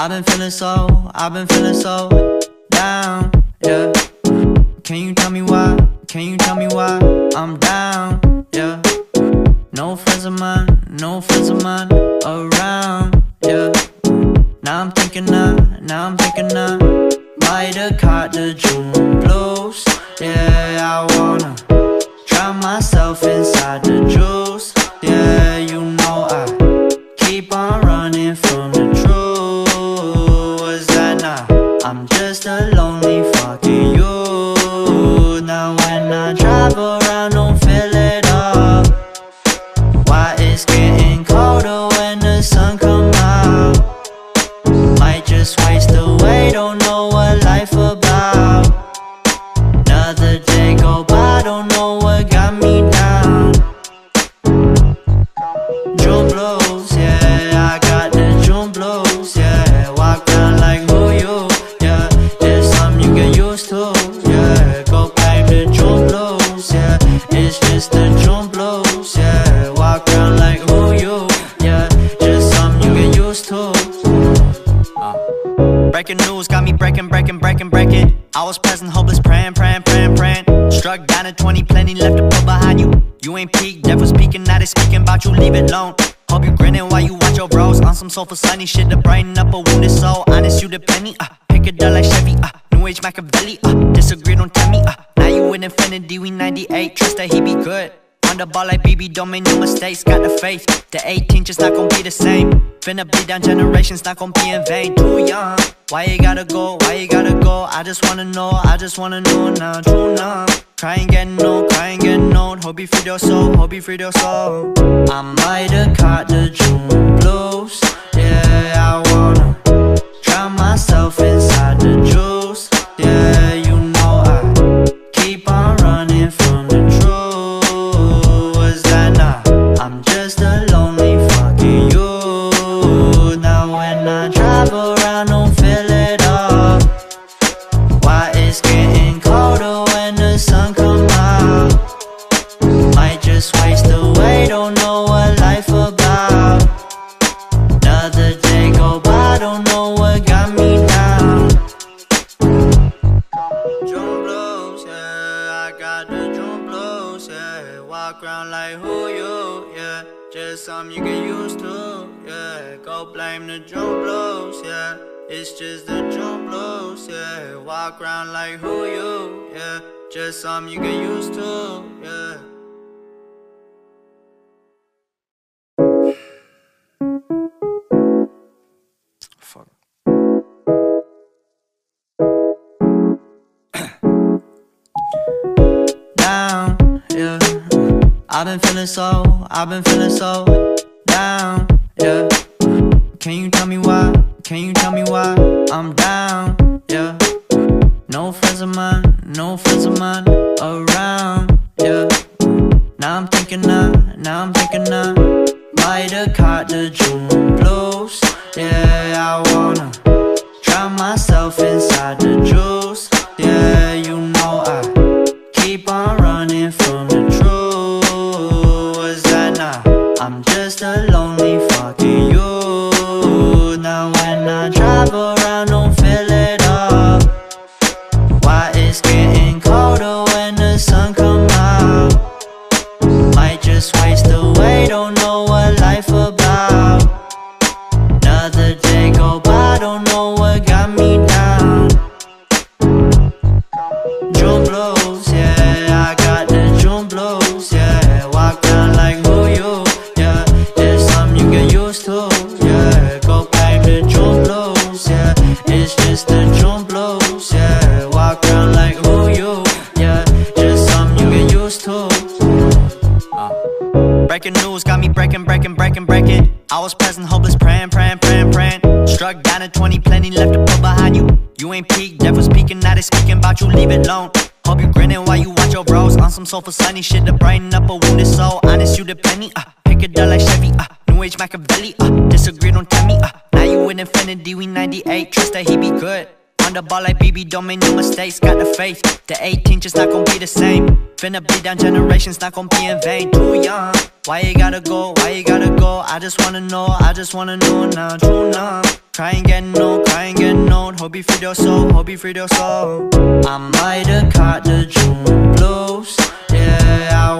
I've been feeling so down, yeah. Can you tell me why? Can you tell me why I'm down, yeah? No friends of mine around, yeah. Now I'm thinking I might have caught the June blues. Yeah, I wanna drown myself inside the juice. Yeah, you know I keep on running from the truth. Was that not? I'm just a lonely fucking you. Now when I drive around, don't feel it up. Why it's getting colder when the sun come out? Might just waste away, don't know what life about. Another day go by, don't know what got me down. June blues, yeah, I got the June blues, yeah. Walk around like who you, yeah. There's something you get used to, yeah. Go claim the June blues, yeah. It's just the June blues, yeah. Walk around like who you, yeah. Just something you get used to. Breaking news got me breaking. I was present, hopeless, praying. Struck down at 20, plenty left to put behind you. You ain't peaked, devil speaking, now they speaking about you, leave it alone. Hope you grinning while you watch your bros on some soulful sunny shit to brighten up a wounded soul. Honest, you the penny, pick it up like Chevy, New Age Machiavelli, disagree, don't tell me, now you in infinity, we 98, trust that he be good. On the ball like BB, don't make no mistakes, got the faith. The 18 just not gon' be the same. Finna bleed down generations, not gon' be in vain. Too young, why you gotta go, I just wanna know now, true now. Crying getting old, hope you freed your soul, I might have caught the June blues. Yeah, I wanna drown myself inside the juice. Yeah, you know I keep on running from the truth. Was that not? I'm just a lonely fucking you. Now when I drive around, don't fill it up. Why it's getting colder when the sun come out? Might just waste away, don't know what life about. Another day go by, don't know what got me down. June blues, yeah, I got the June blues, yeah. Walk around like who you, yeah. Just something you get used to, yeah. Go blame the June blues, yeah. It's just the June blues, yeah. Walk around like who you, yeah. Just something you get used to, yeah. Fuck. Down, yeah. I've been feeling so down, yeah. Can you tell me why? Can you tell me why I'm down, yeah. No friends of mine around, yeah. Now I'm thinking I might have caught the June blues. Yeah, I wanna drown myself inside the juice. Yeah, you know I keep on running from the truth. Was that not? I'm just a lonely fucking you. Now when I drive around, don't fill it up. Why it's getting colder when the sun come out? Might just waste away, don't know what life about. Another day go by, don't know what got me down. June blues, yeah, I got the June blues, yeah. Walk around like who you, yeah. There's something you get used to, yeah. Go claim the June blues, yeah. It's just the June blues, yeah. Walk around like who you, yeah. Just something you get used to. Breaking news got me breaking. I was present, hopeless, praying. Struck down at 20, plenty left to put behind you. You ain't peaked, devil speaking, now they speaking about you, leave it alone. Hope you grinning while you watch your bros on some soulful sunny shit to brighten up a wounded soul. Honest, you the penny, pick it up like Chevy, New Age Machiavelli, disagree, don't tell me, now you in infinity, we 98, trust that he be good. On the ball like BB, don't make no mistakes, got the faith. The 18 just not gon' be the same. Finna be down generations, not gon' be in vain. Too young, why you gotta go, why you gotta go? I just wanna know now. True numb, crying getting old, Hope you free your soul, hope you free your soul. I might have caught the June blues, yeah, I